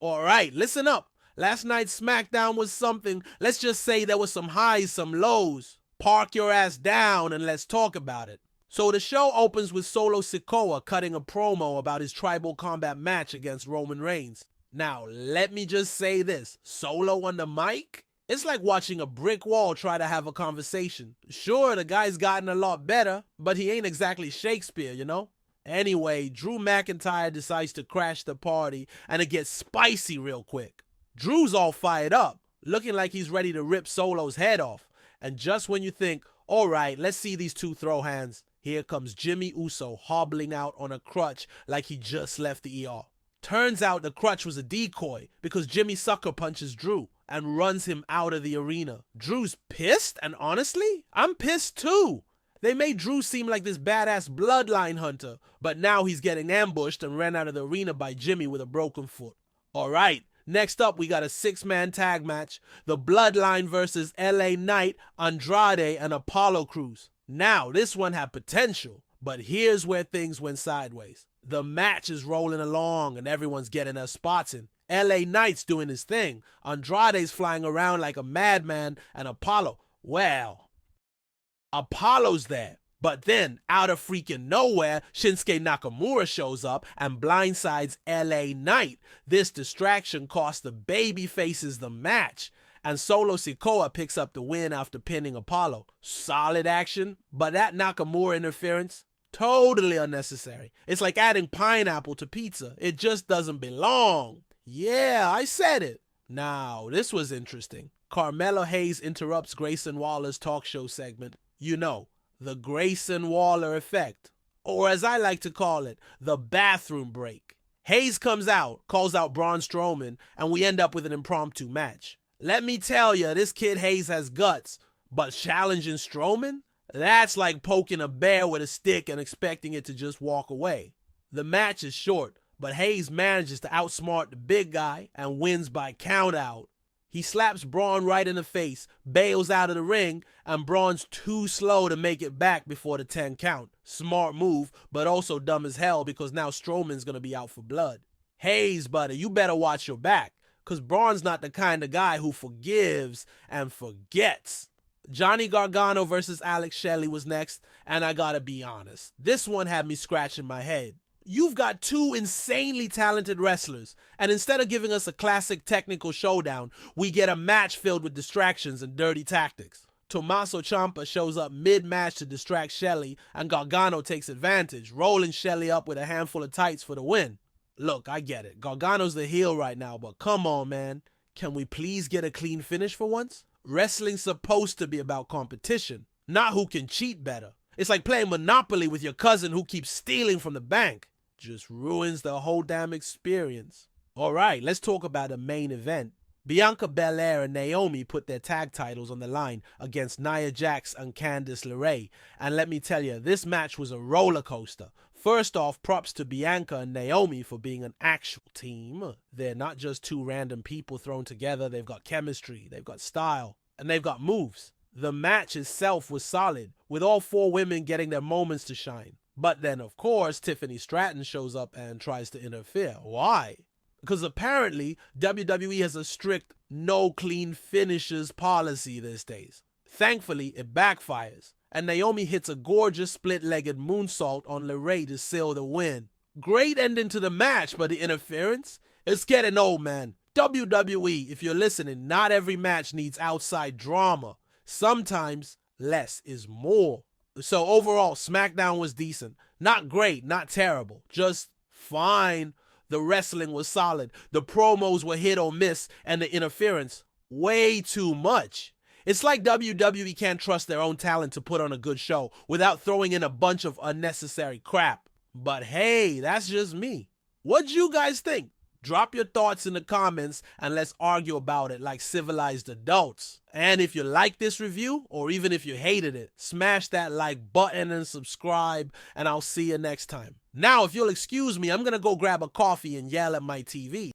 Alright, listen up. Last night's SmackDown was something. Let's just say there was some highs, some lows. Park your ass down and let's talk about it. So the show opens with Solo Sikoa cutting a promo about his tribal combat match against Roman Reigns. Now, let me just say this. Solo on the mic? It's like watching a brick wall try to have a conversation. Sure, the guy's gotten a lot better, but he ain't exactly Shakespeare, you know? Anyway, Drew McIntyre decides to crash the party, and it gets spicy real quick. Drew's all fired up, looking like he's ready to rip Solo's head off. And just when you think, alright, let's see these two throw hands, here comes Jimmy Uso hobbling out on a crutch like he just left the ER. Turns out the crutch was a decoy because Jimmy sucker punches Drew and runs him out of the arena. Drew's pissed, and honestly, I'm pissed too. They made Drew seem like this badass bloodline hunter, but now he's getting ambushed and ran out of the arena by Jimmy with a broken foot. Alright, next up we got a 6-man tag match, the Bloodline versus LA Knight, Andrade, and Apollo Crews. Now, this one had potential, but here's where things went sideways. The match is rolling along and everyone's getting their spots in. LA Knight's doing his thing, Andrade's flying around like a madman, and Apollo's there. But then, out of freaking nowhere, Shinsuke Nakamura shows up and blindsides LA Knight. This distraction cost the baby faces the match, and Solo Sikoa picks up the win after pinning Apollo. Solid action, but that Nakamura interference, totally unnecessary. It's like adding pineapple to pizza. It just doesn't belong. Yeah, I said it. Now, this was interesting. Carmelo Hayes interrupts Grayson Waller's talk show segment. You know, the Grayson Waller effect. Or as I like to call it, the bathroom break. Hayes comes out, calls out Braun Strowman, and we end up with an impromptu match. Let me tell you, this kid Hayes has guts, but challenging Strowman? That's like poking a bear with a stick and expecting it to just walk away. The match is short, but Hayes manages to outsmart the big guy and wins by countout. He slaps Braun right in the face, bails out of the ring, and Braun's too slow to make it back before the 10 count. Smart move, but also dumb as hell because now Strowman's gonna be out for blood. Hayes, buddy, you better watch your back, because Braun's not the kind of guy who forgives and forgets. Johnny Gargano versus Alex Shelley was next, and I gotta be honest, this one had me scratching my head. You've got two insanely talented wrestlers, and instead of giving us a classic technical showdown, we get a match filled with distractions and dirty tactics. Tommaso Ciampa shows up mid-match to distract Shelley, and Gargano takes advantage, rolling Shelley up with a handful of tights for the win. Look, I get it, Gargano's the heel right now, but come on, man. Can we please get a clean finish for once? Wrestling's supposed to be about competition, not who can cheat better. It's like playing Monopoly with your cousin who keeps stealing from the bank. Just ruins the whole damn experience. Alright, let's talk about the main event. Bianca Belair and Naomi put their tag titles on the line against Nia Jax and Candice LeRae. And let me tell you, this match was a roller coaster. First off, props to Bianca and Naomi for being an actual team. They're not just two random people thrown together. They've got chemistry, they've got style, and they've got moves. The match itself was solid, with all four women getting their moments to shine. But then, of course, Tiffany Stratton shows up and tries to interfere. Why? Because apparently, WWE has a strict no clean finishes policy these days. Thankfully, it backfires, and Naomi hits a gorgeous split-legged moonsault on LeRae to seal the win. Great ending to the match, but the interference? It's getting old, man. WWE, if you're listening, not every match needs outside drama. Sometimes, less is more. So overall, SmackDown was decent. Not great, not terrible, just fine. The wrestling was solid. The promos were hit or miss, and the interference, way too much. It's like WWE can't trust their own talent to put on a good show without throwing in a bunch of unnecessary crap. But hey, that's just me. What'd you guys think? Drop your thoughts in the comments and let's argue about it like civilized adults. And if you like this review, or even if you hated it, smash that like button and subscribe, and I'll see you next time. Now, if you'll excuse me, I'm gonna go grab a coffee and yell at my TV.